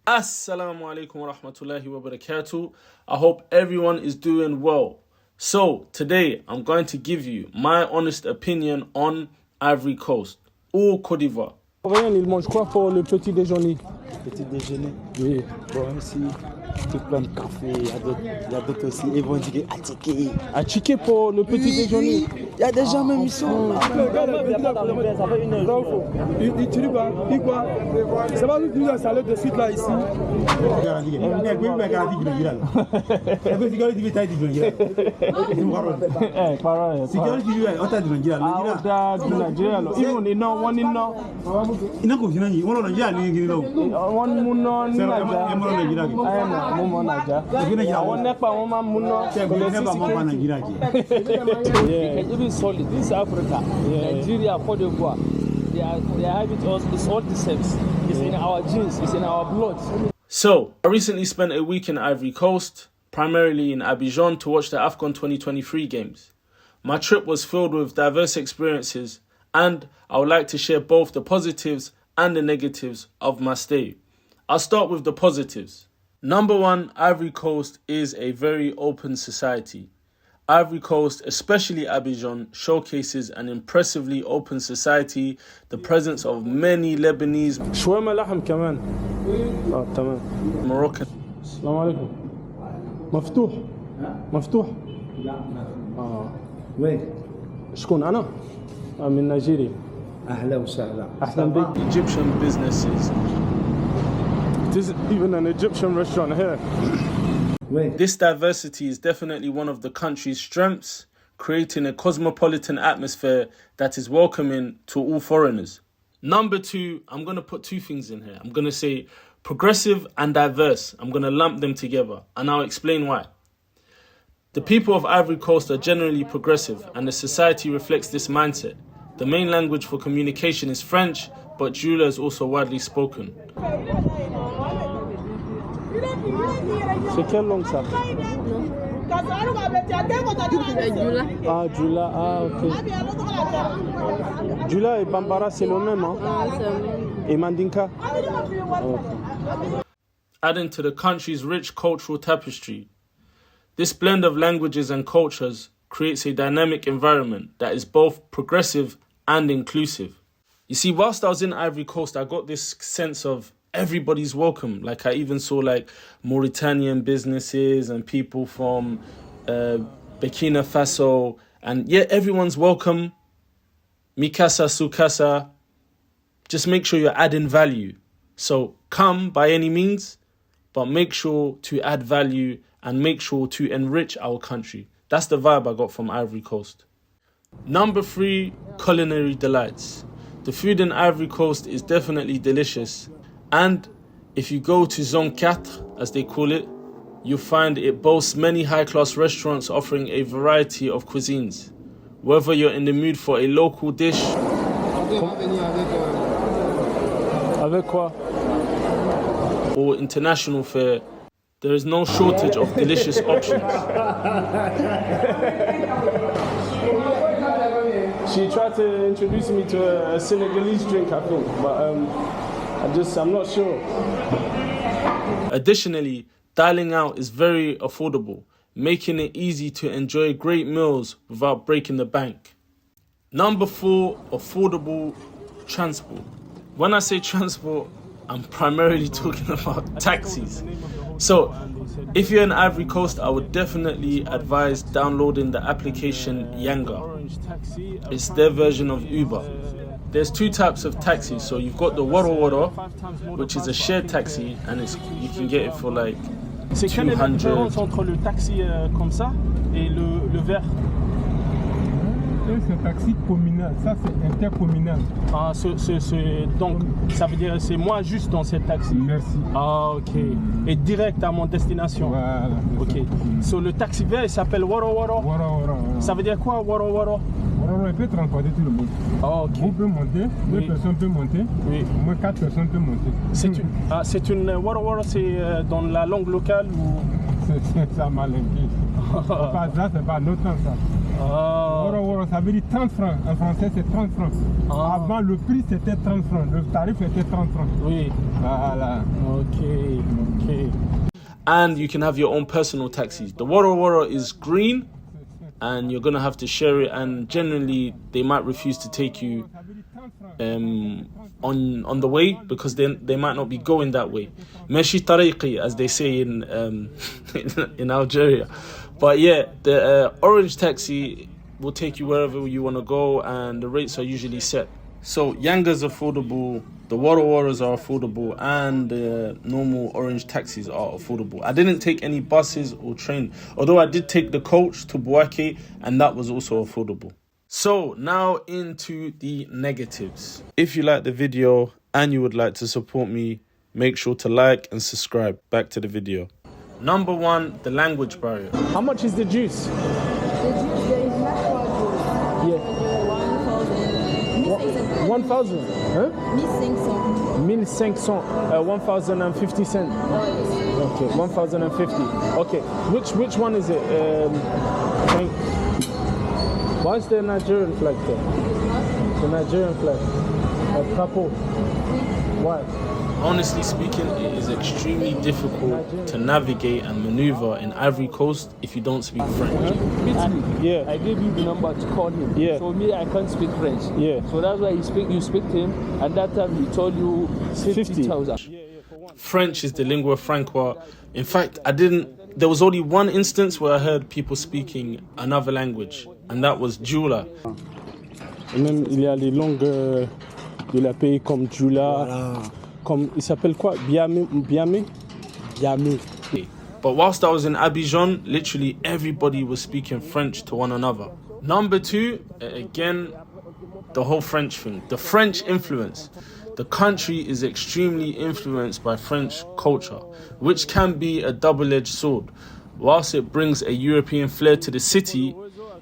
Assalamu alaikum wa rahmatullahi wa barakatuh. I hope everyone is doing well. So, today I'm going to give you my honest opinion on Ivory Coast, ou Côte d'Ivoire. Ivorian, il mange quoi pour le petit déjeuner? Petit déjeuner? Oui. Bon, ici, tu prends le café, il y a d'autres aussi. Ils vont dire attiqué. Attiqué pour le petit déjeuner? Il y a des gens même ici. Ça fait une heure. Tu dis quoi? Ça va nous la salade de suite là ici? Even solid. This is Africa. Nigeria, Côte d'Ivoire. They have it all. It's all the same. It's in our genes. It's in our blood. So, I recently spent a week in Ivory Coast, primarily in Abidjan, to watch the AFCON 2023 games. My trip was filled with diverse experiences, and I would like to share both the positives and the negatives of my stay. I'll start with the positives. Number one, Ivory Coast is a very open society. Ivory Coast, especially Abidjan, showcases an impressively open society, the presence of many Lebanese, شوية لحم كمان. تمام. Moroccan. السلام عليكم. مفتوح. وين؟ شكون أنا؟ من نيجيريا. أهلا وسهلا. أهلا بك. Egyptian businesses. There's even an Egyptian restaurant here. This diversity is definitely one of the country's strengths, creating a cosmopolitan atmosphere that is welcoming to all foreigners. Number two, I'm going to put two things in here. I'm going to say progressive and diverse. I'm going to lump them together, and I'll explain why. The people of Ivory Coast are generally progressive, and the society reflects this mindset. The main language for communication is French, but Jula is also widely spoken. C'est quelle langue ça? Jula. Ok. Jula et Bambara, c'est le même, hein? Et Mandinka? Adding to the country's rich cultural tapestry, this blend of languages and cultures creates a dynamic environment that is both progressive and inclusive. You see, whilst I was in Ivory Coast, I got this sense of everybody's welcome. Like, I even saw Mauritanian businesses and people from Burkina Faso, and yeah, everyone's welcome. Mikasa, Sukasa. Just make sure you're adding value. So come by any means, but make sure to add value and make sure to enrich our country. That's the vibe I got from Ivory Coast. Number three, culinary delights. The food in Ivory Coast is definitely delicious. And if you go to Zone 4, as they call it, you'll find it boasts many high-class restaurants offering a variety of cuisines. Whether you're in the mood for a local dish, Avec quoi? or international fare, there is no shortage of delicious options. She tried to introduce me to a Senegalese drink, I think, but I'm not sure. Additionally, dining out is very affordable, making it easy to enjoy great meals without breaking the bank. Number four, affordable transport. When I say transport, I'm primarily talking about taxis. So, if you're in Ivory Coast, I would definitely advise downloading the application Yanga. It's their version of Uber. There's two types of taxis. So you've got the Woro Woro, which is a shared taxi, and you can get it for like 200. C'est quelle est la différence entre le taxi comme ça et le vert? C'est taxi communal, ça c'est intercommunal. Ah, donc ça veut dire c'est moi juste dans cette taxi. Merci. Ah, ok. Et direct à mon destination. Voilà. Ok. So, le taxi vert il s'appelle Woro Woro. Woro. Ça veut dire quoi, Woro Woro? Woro, il peut transporter tout le monde. Ah, ok. Vous pouvez monter, deux personnes peuvent monter. Oui. Au moins 4 personnes peuvent monter. C'est une Woro Woro, c'est dans la langue locale ou? C'est ça malinqué. C'est pas notre langue ça. Woro, ça veut dire 30 francs. En français, c'est 30 francs. Avant, le prix, c'était 30 francs. Le tarif était 30 francs. Oui. Voilà. Ok. and you can have your own personal taxis. The woro woro is green, and you're gonna have to share it, and generally they might refuse to take you on the way because then they might not be going that way. Meshi tariqi, as they say in Algeria. But yeah, the orange taxi will take you wherever you want to go, and the rates are usually set. So Yanga's affordable, the Woro Woros are affordable, and the normal orange taxis are affordable. I didn't take any buses or train, although I did take the coach to Bouake, and that was also affordable. So now into the negatives. If you like the video and you would like to support me, make sure to like and subscribe. Back to the video. Number 1, the language barrier. How much is the juice? The juice, there is natural juice. Yeah. 1,000. 1,000. Huh? 1,500. 1,500. 1,050 cents. Okay, 1,050. Okay, which one is it? Why is there a Nigerian flag there? The Nigerian flag. A couple. Why? Honestly speaking, it is extremely difficult to navigate and maneuver in Ivory Coast if you don't speak French. Yeah. I gave you the number to call him. Yeah. So me, I can't speak French. Yeah. So that's why you speak to him, and that time he told you 50,000. French is the lingua franca. In fact, there was only one instance where I heard people speaking another language, and that was Jula. Et même il y a les langues de la pays comme Jula. Voilà. Comme, il s'appelle quoi? Biame? But whilst I was in Abidjan, literally everybody was speaking French to one another. Number 2, again, the whole French thing. The French influence. The country is extremely influenced by French culture, which can be a double-edged sword. Whilst it brings a European flair to the city,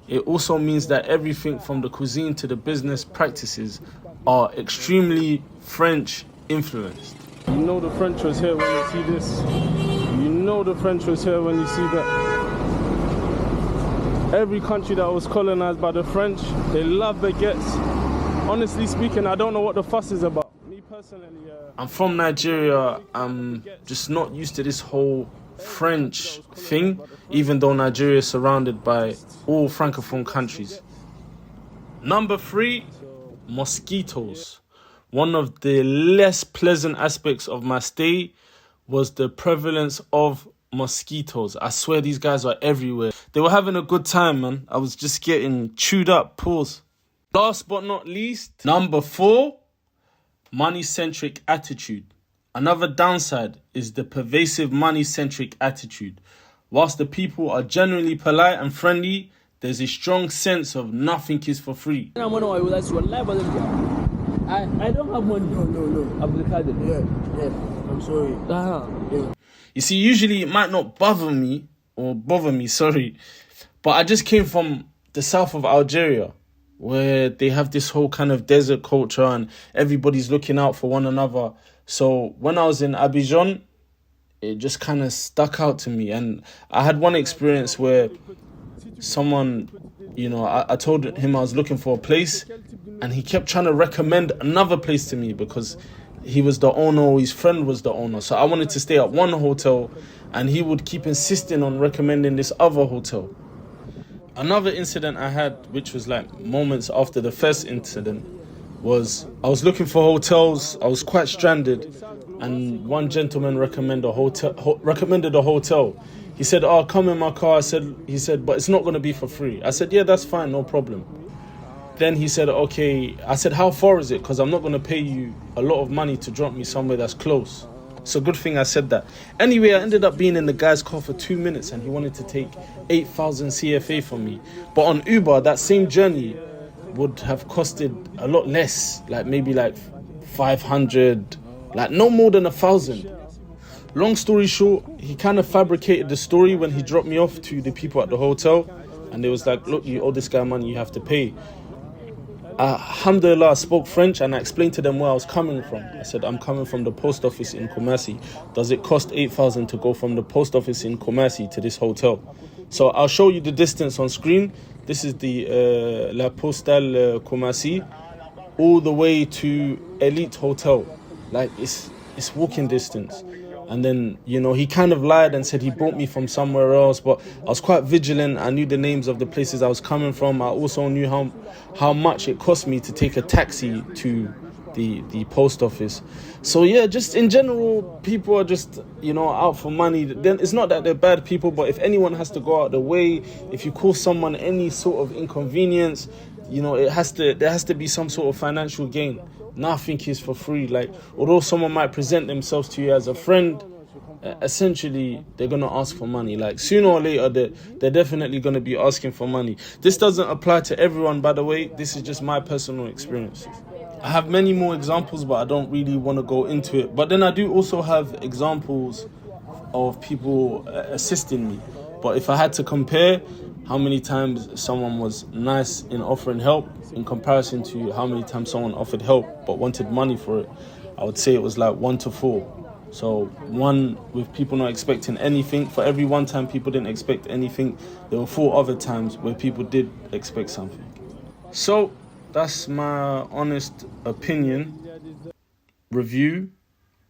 it also means that everything from the cuisine to the business practices are extremely French influenced. You know the French was here when you see this. You know the French was here when you see that. Every country that was colonized by the French, they love baguettes. Honestly speaking, I don't know what the fuss is about. Me personally, I'm from Nigeria. I'm just not used to this whole French thing, even though Nigeria is surrounded by all Francophone countries. Number 3, mosquitoes. One of the less pleasant aspects of my stay was the prevalence of mosquitoes. I swear these guys are everywhere. They were having a good time, man. I was just getting chewed up. Pause. Last but not least, number 4, money-centric attitude. Another downside is the pervasive money-centric attitude. Whilst the people are generally polite and friendly, there's a strong sense of nothing is for free. I don't have money. No. Abdulkadir. Yeah. I'm sorry. Yeah. You see, usually it might not bother me, but I just came from the south of Algeria, where they have this whole kind of desert culture and everybody's looking out for one another. So when I was in Abidjan, it just kind of stuck out to me. And I had one experience where someone, I told him I was looking for a place, and he kept trying to recommend another place to me because he was the owner or his friend was the owner. So I wanted to stay at one hotel, and he would keep insisting on recommending this other hotel. Another incident I had, which was like moments after the first incident, was I was looking for hotels. I was quite stranded, and one gentleman recommended a hotel. He said, "Oh, come in my car." He said, "But it's not going to be for free." I said, "Yeah, that's fine, no problem." Then he said, "Okay." I said, "How far is it? Because I'm not going to pay you a lot of money to drop me somewhere that's close." So good thing I said that. Anyway, I ended up being in the guy's car for 2 minutes, and he wanted to take 8,000 CFA from me. But on Uber, that same journey would have costed a lot less, like maybe like 500, like no more than 1,000. Long story short, he kind of fabricated the story when he dropped me off to the people at the hotel, and they was like, "Look, you owe this guy money, you have to pay." Alhamdulillah, I spoke French, and I explained to them where I was coming from. I said, "I'm coming from the post office in Kumasi. Does it cost 8,000 to go from the post office in Kumasi to this hotel?" So I'll show you the distance on screen. This is the La Postale Kumasi, all the way to Elite Hotel. Like it's walking distance. And then, he kind of lied and said he brought me from somewhere else. But I was quite vigilant. I knew the names of the places I was coming from. I also knew how much it cost me to take a taxi to the post office. So yeah, just in general, people are just, out for money. Then it's not that they're bad people, but if anyone has to go out the way, if you cause someone any sort of inconvenience, there has to be some sort of financial gain. Nothing is for free. Like, although someone might present themselves to you as a friend, essentially they're going to ask for money. Like, sooner or later, they're definitely going to be asking for money. This doesn't apply to everyone, by the way. This is just my personal experiences. I have many more examples, but I don't really want to go into it. But then I do also have examples of people assisting me. But if I had to compare how many times someone was nice in offering help in comparison to how many times someone offered help but wanted money for it, I would say it was like 1 to 4. So 1 with people not expecting anything. For every 1 time people didn't expect anything, there were 4 other times where people did expect something. So that's my honest opinion review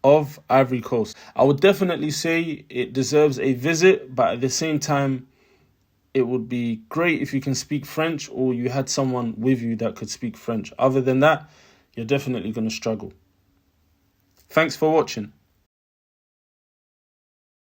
of Ivory Coast. I would definitely say it deserves a visit, but at the same time, it would be great if you can speak French or you had someone with you that could speak French. Other than that, you're definitely going to struggle. Thanks for watching.